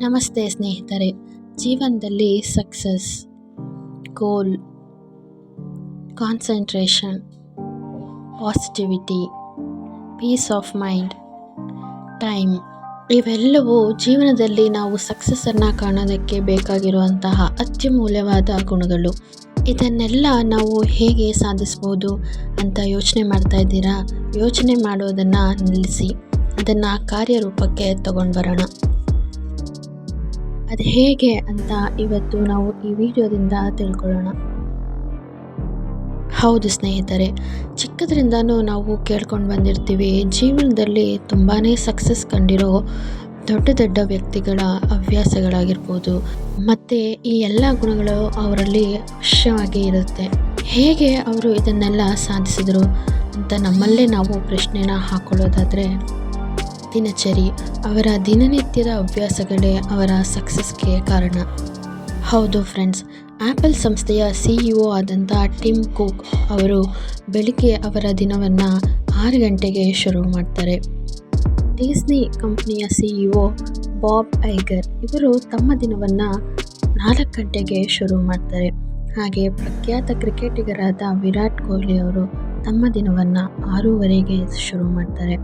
ನಮಸ್ತೆ ಸ್ನೇಹಿತರೆ. ಜೀವನದಲ್ಲಿ success, goal, concentration, positivity, peace of mind, time ಇವೆಲ್ಲವೂ ಜೀವನದಲ್ಲಿ ನಾವು ಸಕ್ಸಸ್ಸನ್ನು ಕಾಣೋದಕ್ಕೆ ಬೇಕಾಗಿರುವಂತಹ ಅತ್ಯಮೂಲ್ಯವಾದ ಗುಣಗಳು. ಇದನ್ನೆಲ್ಲ ನಾವು ಹೇಗೆ ಸಾಧಿಸ್ಬೋದು ಅಂತ ಯೋಚನೆ ಮಾಡ್ತಾ ಇದ್ದೀರಾ? ಯೋಚನೆ ಮಾಡೋದನ್ನು ನಿಲ್ಲಿಸಿ ಅದನ್ನು ಕಾರ್ಯರೂಪಕ್ಕೆ ತಗೊಂಡು ಬರೋಣ. ಅದು ಹೇಗೆ ಅಂತ ಇವತ್ತು ನಾವು ಈ ವಿಡಿಯೋದಿಂದ ತಿಳ್ಕೊಳ್ಳೋಣ. ಹೌದು ಸ್ನೇಹಿತರೆ, ಚಿಕ್ಕದ್ರಿಂದನೂ ನಾವು ಕೇಳ್ಕೊಂಡು ಬಂದಿರ್ತೀವಿ, ಜೀವನದಲ್ಲಿ ತುಂಬಾ ಸಕ್ಸಸ್ ಕಂಡಿರೋ ದೊಡ್ಡ ದೊಡ್ಡ ವ್ಯಕ್ತಿಗಳ ಹವ್ಯಾಸಗಳಾಗಿರ್ಬೋದು ಮತ್ತು ಈ ಎಲ್ಲ ಗುಣಗಳು ಅವರಲ್ಲಿ ಅವಶ್ಯವಾಗಿ ಇರುತ್ತೆ. ಹೇಗೆ ಅವರು ಇದನ್ನೆಲ್ಲ ಸಾಧಿಸಿದರು ಅಂತ ನಮ್ಮಲ್ಲೇ ನಾವು ಪ್ರಶ್ನೆನ ಹಾಕೊಳ್ಳೋದಾದರೆ, ದಿನಚರಿ, ಅವರ ದಿನನಿತ್ಯದ ಹವ್ಯಾಸಗಳೇ ಅವರ ಸಕ್ಸಸ್ಗೆ ಕಾರಣ. ಹೌದು ಫ್ರೆಂಡ್ಸ್, ಆ್ಯಪಲ್ ಸಂಸ್ಥೆಯ CEO ಆದಂಥ ಟಿಮ್ ಕುಕ್ ಅವರು ಬೆಳಿಗ್ಗೆ ಅವರ ದಿನವನ್ನು 6 ಗಂಟೆಗೆ ಶುರು ಮಾಡ್ತಾರೆ. ಡಿಸ್ನಿ ಕಂಪ್ನಿಯ CEO ಬಾಬ್ ಐಗರ್ ಇವರು ತಮ್ಮ ದಿನವನ್ನು 4 ಗಂಟೆಗೆ ಶುರು ಮಾಡ್ತಾರೆ. ಹಾಗೆ ಪ್ರಖ್ಯಾತ ಕ್ರಿಕೆಟಿಗರಾದ ವಿರಾಟ್ ಕೊಹ್ಲಿ ಅವರು ತಮ್ಮ ದಿನವನ್ನು 6:30ಗೆ ಶುರು ಮಾಡ್ತಾರೆ.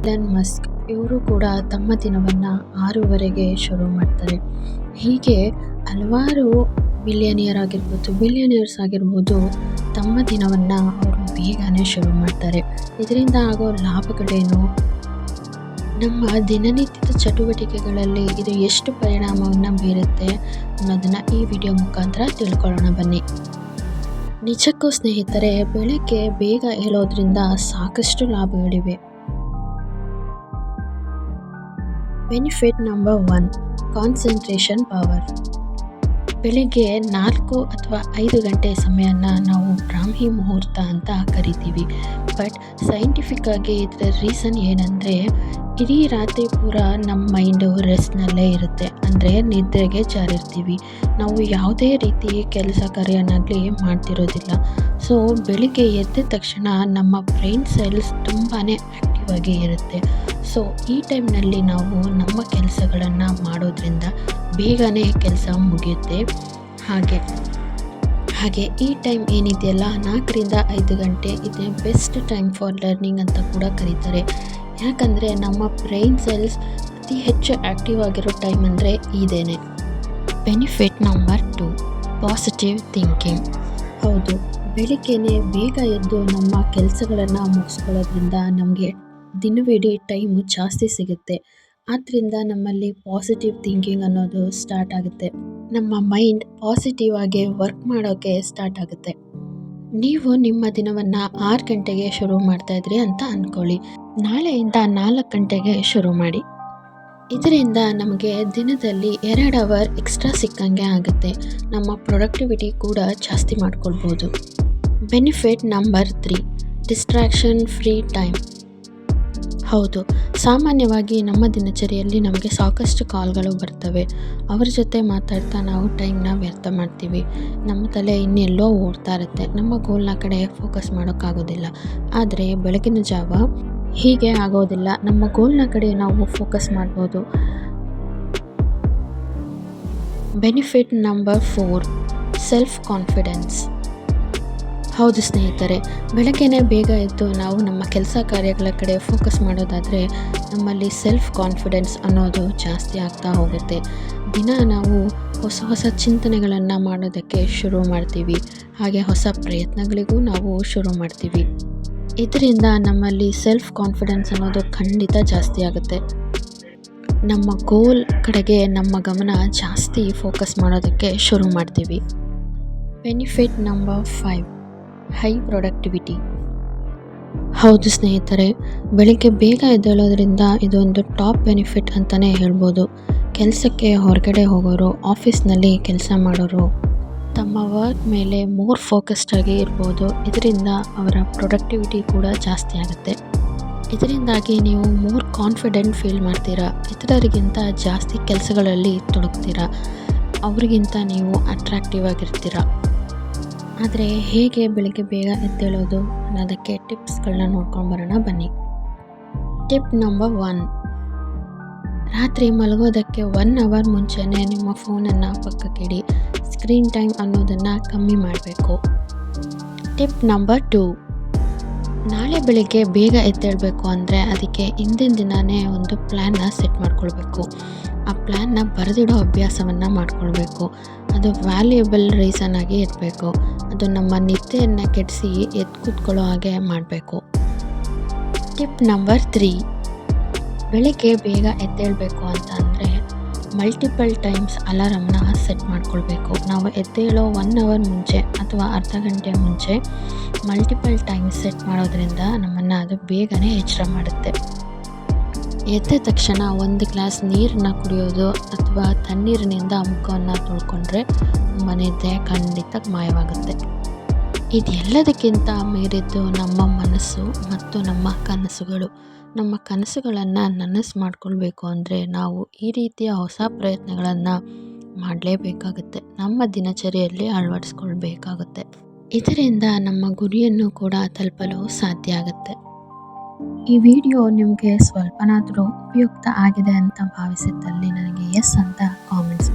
ಎಲನ್ ಮಸ್ಕ್ ಇವರು ಕೂಡ ತಮ್ಮ ದಿನವನ್ನು 6:30ಗೆ ಶುರು ಮಾಡ್ತಾರೆ. ಹೀಗೆ ಹಲವಾರು ಬಿಲಿಯನಿಯರ್ಸ್ ಆಗಿರ್ಬೋದು ತಮ್ಮ ದಿನವನ್ನು ಅವರು ಬೇಗನೆ ಶುರು ಮಾಡ್ತಾರೆ. ಇದರಿಂದ ಆಗೋ ಲಾಭಗಳೇನು, ನಮ್ಮ ದಿನನಿತ್ಯದ ಚಟುವಟಿಕೆಗಳಲ್ಲಿ ಇದು ಎಷ್ಟು ಪರಿಣಾಮವನ್ನು ಬೀರುತ್ತೆ ಅನ್ನೋದನ್ನು ಈ ವಿಡಿಯೋ ಮುಖಾಂತರ ತಿಳ್ಕೊಳ್ಳೋಣ ಬನ್ನಿ. ನಿಜಕ್ಕೂ ಸ್ನೇಹಿತರೆ, ಬೆಳಗ್ಗೆ ಬೇಗ ಏಳೋದ್ರಿಂದ ಸಾಕಷ್ಟು ಲಾಭಗಳಿವೆ. Benefit number 1, concentration power. ಬೆಳಗ್ಗೆ 4 ಅಥವಾ 5 ಗಂಟೆ ಸಮಯನ ನಾವು ಬ್ರಾಹ್ಮಿ ಮುಹೂರ್ತ ಅಂತ ಕರಿತೀವಿ. ಬಟ್ ಸೈಂಟಿಫಿಕ್ ಆಗಿ ಇದರ ರೀಸನ್ ಏನಂದರೆ, ಇಡೀ ರಾತ್ರಿ ಪೂರ ನಮ್ಮ ಮೈಂಡು ರೆಸ್ಟ್ನಲ್ಲೇ ಇರುತ್ತೆ, ಅಂದರೆ ನಿದ್ರೆಗೆ ಜಾರಿರ್ತೀವಿ. ನಾವು ಯಾವುದೇ ರೀತಿ ಕೆಲಸ ಕಾರ್ಯನಾಗಲಿ ಮಾಡ್ತಿರೋದಿಲ್ಲ. ಸೊ ಬೆಳಿಗ್ಗೆ ಎದ್ದ ತಕ್ಷಣ ನಮ್ಮ ಬ್ರೈನ್ ಸೆಲ್ಸ್ ತುಂಬಾ ಆ್ಯಕ್ಟಿವ್ ಆಗಿ ಇರುತ್ತೆ. ಸೊ ಈ ಟೈಮ್ನಲ್ಲಿ ನಾವು ನಮ್ಮ ಕೆಲಸಗಳನ್ನು ಮಾಡೋದ್ರಿಂದ ಬೇಗನೆ ಕೆಲಸ ಮುಗಿಯುತ್ತೆ. ಹಾಗೆ ಈ ಟೈಮ್ ಏನಿದೆಯಲ್ಲ, 4ರಿಂದ 5 ಗಂಟೆ ಇದೆ ಬೆಸ್ಟ್ ಟೈಮ್ ಫಾರ್ ಲರ್ನಿಂಗ್ ಅಂತ ಕೂಡ ಕರೀತಾರೆ. ಯಾಕಂದರೆ ನಮ್ಮ ಬ್ರೈನ್ ಸೆಲ್ಸ್ ಅತಿ ಹೆಚ್ಚು ಆ್ಯಕ್ಟಿವ್ ಆಗಿರೋ ಟೈಮ್ ಅಂದರೆ ಇದೇನೆ. Benefit number 2, positive thinking. ಹೌದು, ಬೆಳಿಗ್ಗೆನೇ ಬೇಗ ಎದ್ದು ನಮ್ಮ ಕೆಲಸಗಳನ್ನು ಮುಗಿಸ್ಕೊಳ್ಳೋದ್ರಿಂದ ನಮಗೆ ದಿನವಿಡೀ ಟೈಮು ಜಾಸ್ತಿ ಸಿಗುತ್ತೆ. ಆದ್ದರಿಂದ ನಮ್ಮಲ್ಲಿ ಪಾಸಿಟಿವ್ ಥಿಂಕಿಂಗ್ ಅನ್ನೋದು ಸ್ಟಾರ್ಟ್ ಆಗುತ್ತೆ. ನಮ್ಮ ಮೈಂಡ್ ಪಾಸಿಟಿವ್ ಆಗಿ ವರ್ಕ್ ಮಾಡೋಕ್ಕೆ ಸ್ಟಾರ್ಟ್ ಆಗುತ್ತೆ. ನೀವು ನಿಮ್ಮ ದಿನವನ್ನು 6 ಗಂಟೆಗೆ ಶುರು ಮಾಡ್ತಾಯಿದ್ರಿ ಅಂತ ಅಂದ್ಕೊಳ್ಳಿ. ನಾಳೆಯಿಂದ 4 ಗಂಟೆಗೆ ಶುರು ಮಾಡಿ. ಇದರಿಂದ ನಮಗೆ ದಿನದಲ್ಲಿ 2 ಅವರ್ ಎಕ್ಸ್ಟ್ರಾ ಸಿಕ್ಕಂಗೆ ಆಗುತ್ತೆ. ನಮ್ಮ ಪ್ರೊಡಕ್ಟಿವಿಟಿ ಕೂಡ ಜಾಸ್ತಿ ಮಾಡ್ಕೊಳ್ಬೋದು. Benefit number 3, distraction free time. ಹೌದು, ಸಾಮಾನ್ಯವಾಗಿ ನಮ್ಮ ದಿನಚರಿಯಲ್ಲಿ ನಮಗೆ ಸಾಕಷ್ಟು ಕಾಲ್ಗಳು ಬರ್ತವೆ. ಅವ್ರ ಜೊತೆ ಮಾತಾಡ್ತಾ ನಾವು ಟೈಮ್ನ ವ್ಯರ್ಥ ಮಾಡ್ತೀವಿ. ನಮ್ಮ ತಲೆ ಇನ್ನೆಲ್ಲೋ ಓಡ್ತಾ ಇರುತ್ತೆ, ನಮ್ಮ ಗೋಲ್ನ ಕಡೆ ಫೋಕಸ್ ಮಾಡೋಕ್ಕಾಗೋದಿಲ್ಲ. ಆದರೆ ಬೆಳಗಿನ ಜಾವ ಹೀಗೆ ಆಗೋದಿಲ್ಲ, ನಮ್ಮ ಗೋಲ್ನ ಕಡೆ ನಾವು ಫೋಕಸ್ ಮಾಡ್ಬೋದು. Benefit number 4, self confidence. ಹೌದು ಸ್ನೇಹಿತರೆ, ಬೆಳಗ್ಗೆನೇ ಬೇಗ ಎದ್ದು ನಾವು ನಮ್ಮ ಕೆಲಸ ಕಾರ್ಯಗಳ ಕಡೆ ಫೋಕಸ್ ಮಾಡೋದಾದರೆ ನಮ್ಮಲ್ಲಿ ಸೆಲ್ಫ್ ಕಾನ್ಫಿಡೆನ್ಸ್ ಅನ್ನೋದು ಜಾಸ್ತಿ ಆಗ್ತಾ ಹೋಗುತ್ತೆ. ದಿನ ನಾವು ಹೊಸ ಚಿಂತನೆಗಳನ್ನು ಮಾಡೋದಕ್ಕೆ ಶುರು ಮಾಡ್ತೀವಿ. ಹಾಗೆ ಹೊಸ ಪ್ರಯತ್ನಗಳಿಗೂ ನಾವು ಶುರು ಮಾಡ್ತೀವಿ. ಇದರಿಂದ ನಮ್ಮಲ್ಲಿ ಸೆಲ್ಫ್ ಕಾನ್ಫಿಡೆನ್ಸ್ ಅನ್ನೋದು ಖಂಡಿತ ಜಾಸ್ತಿ ಆಗುತ್ತೆ. ನಮ್ಮ ಗೋಲ್ ಕಡೆಗೆ ನಮ್ಮ ಗಮನ ಜಾಸ್ತಿ ಫೋಕಸ್ ಮಾಡೋದಕ್ಕೆ ಶುರು ಮಾಡ್ತೀವಿ. Benefit number 5, high productivity. ಹೌದು ಸ್ನೇಹಿತರೆ, ಬೆಳಿಗ್ಗೆ ಬೇಗ ಎದ್ದೇಳೋದ್ರಿಂದ ಇದೊಂದು ಟಾಪ್ ಬೆನಿಫಿಟ್ ಅಂತಲೇ ಹೇಳ್ಬೋದು. ಕೆಲಸಕ್ಕೆ ಹೊರಗಡೆ ಹೋಗೋರು, ಆಫೀಸ್ನಲ್ಲಿ ಕೆಲಸ ಮಾಡೋರು ತಮ್ಮ ವರ್ಕ್ ಮೇಲೆ ಮೋರ್ ಫೋಕಸ್ಡ್ ಆಗಿ ಇರ್ಬೋದು. ಇದರಿಂದ ಅವರ ಪ್ರೊಡಕ್ಟಿವಿಟಿ ಕೂಡ ಜಾಸ್ತಿ ಆಗುತ್ತೆ. ಇದರಿಂದಾಗಿ ನೀವು ಮೋರ್ ಕಾನ್ಫಿಡೆಂಟ್ ಫೀಲ್ ಮಾಡ್ತೀರಾ. ಇತರರಿಗಿಂತ ಜಾಸ್ತಿ ಕೆಲಸಗಳಲ್ಲಿ ತೊಡಗ್ತೀರಾ. ಅವರಿಗಿಂತ ನೀವು ಅಟ್ರಾಕ್ಟಿವ್ ಆಗಿರ್ತೀರ. ಆದರೆ ಹೇಗೆ ಬೆಳಗ್ಗೆ ಬೇಗ ಎದ್ದೇಳೋದು ಅನ್ನೋದಕ್ಕೆ ಟಿಪ್ಸ್ಗಳನ್ನ ನೋಡ್ಕೊಂಡು ಬರೋಣ ಬನ್ನಿ. ಟಿಪ್ ನಂಬರ್ 1, ರಾತ್ರಿ ಮಲಗೋದಕ್ಕೆ 1 ಅವರ್ ಮುಂಚೆನೇ ನಿಮ್ಮ ಫೋನನ್ನು ಪಕ್ಕಕ್ಕಿಡಿ. ಸ್ಕ್ರೀನ್ ಟೈಮ್ ಅನ್ನೋದನ್ನು ಕಮ್ಮಿ ಮಾಡಬೇಕು. ಟಿಪ್ ನಂಬರ್ 2, ನಾಳೆ ಬೆಳಿಗ್ಗೆ ಬೇಗ ಎದ್ದೇಳಬೇಕು ಅಂದರೆ ಅದಕ್ಕೆ ಹಿಂದಿನ ದಿನವೇ ಒಂದು ಪ್ಲ್ಯಾನ್ನ ಸೆಟ್ ಮಾಡ್ಕೊಳ್ಬೇಕು. ಆ ಪ್ಲ್ಯಾನ್ನ ಬರೆದಿಡೋ ಅಭ್ಯಾಸವನ್ನು ಮಾಡ್ಕೊಳ್ಬೇಕು. ಅದು ವ್ಯಾಲ್ಯೂಯಬಲ್ ರೀಸನ್ ಆಗಿ ಇರಬೇಕು. ಅದು ನಮ್ಮ ನಿದ್ದೆಯನ್ನು ಕೆಡಿಸಿ ಎದ್ದು ಕೂತ್ಕೊಳ್ಳೋ ಹಾಗೆ ಮಾಡಬೇಕು. ಟಿಪ್ ನಂಬರ್ 3, ಬೆಳಿಗ್ಗೆ ಬೇಗ ಎದ್ದೇಳಬೇಕು ಅಂತ ಅಂದರೆ ಮಲ್ಟಿಪಲ್ ಟೈಮ್ಸ್ ಅಲಾರಮ್ನ ಸೆಟ್ ಮಾಡ್ಕೊಳ್ಬೇಕು. ನಾವು ಎದ್ದೇಳೋ 1 ಅವರ್ ಮುಂಚೆ ಅಥವಾ ಅರ್ಧ ಗಂಟೆ ಮುಂಚೆ ಮಲ್ಟಿಪಲ್ ಟೈಮ್ಸ್ ಸೆಟ್ ಮಾಡೋದ್ರಿಂದ ನಮ್ಮನ್ನು ಅದು ಬೇಗನೆ ಎಚ್ಚರ ಮಾಡುತ್ತೆ. ಎದ್ದ ತಕ್ಷಣ 1 ಗ್ಲಾಸ್ ನೀರನ್ನ ಕುಡಿಯೋದು ಅಥವಾ ತಣ್ಣೀರಿನಿಂದ ಮುಖವನ್ನು ತೊಳ್ಕೊಂಡ್ರೆ ನಮ್ಮ ನಿದ್ದೆ ಖಂಡಿತ ಮಾಯವಾಗುತ್ತೆ. ಇದೆಲ್ಲದಕ್ಕಿಂತ ಮೀರಿದ್ದು ನಮ್ಮ ಮನಸ್ಸು ಮತ್ತು ನಮ್ಮ ಕನಸುಗಳು. ನಮ್ಮ ಕನಸುಗಳನ್ನು ನನಸು ಮಾಡಿಕೊಳ್ಬೇಕು ಅಂದರೆ ನಾವು ಈ ರೀತಿಯ ಹೊಸ ಪ್ರಯತ್ನಗಳನ್ನು ಮಾಡಲೇಬೇಕಾಗುತ್ತೆ. ನಮ್ಮ ದಿನಚರಿಯಲ್ಲಿ ಅಳವಡಿಸ್ಕೊಳ್ಬೇಕಾಗುತ್ತೆ. ಇದರಿಂದ ನಮ್ಮ ಗುರಿಯನ್ನು ಕೂಡ ತಲುಪಲು ಸಾಧ್ಯ ಆಗುತ್ತೆ. ಈ ವಿಡಿಯೋ ನಿಮಗೆ ಸ್ವಲ್ಪನಾದರೂ ಉಪಯುಕ್ತ ಆಗಿದೆ ಅಂತ ಭಾವಿಸಿದ್ದಲ್ಲಿ ನನಗೆ ಎಸ್ ಅಂತ ಕಾಮೆಂಟ್ಸ್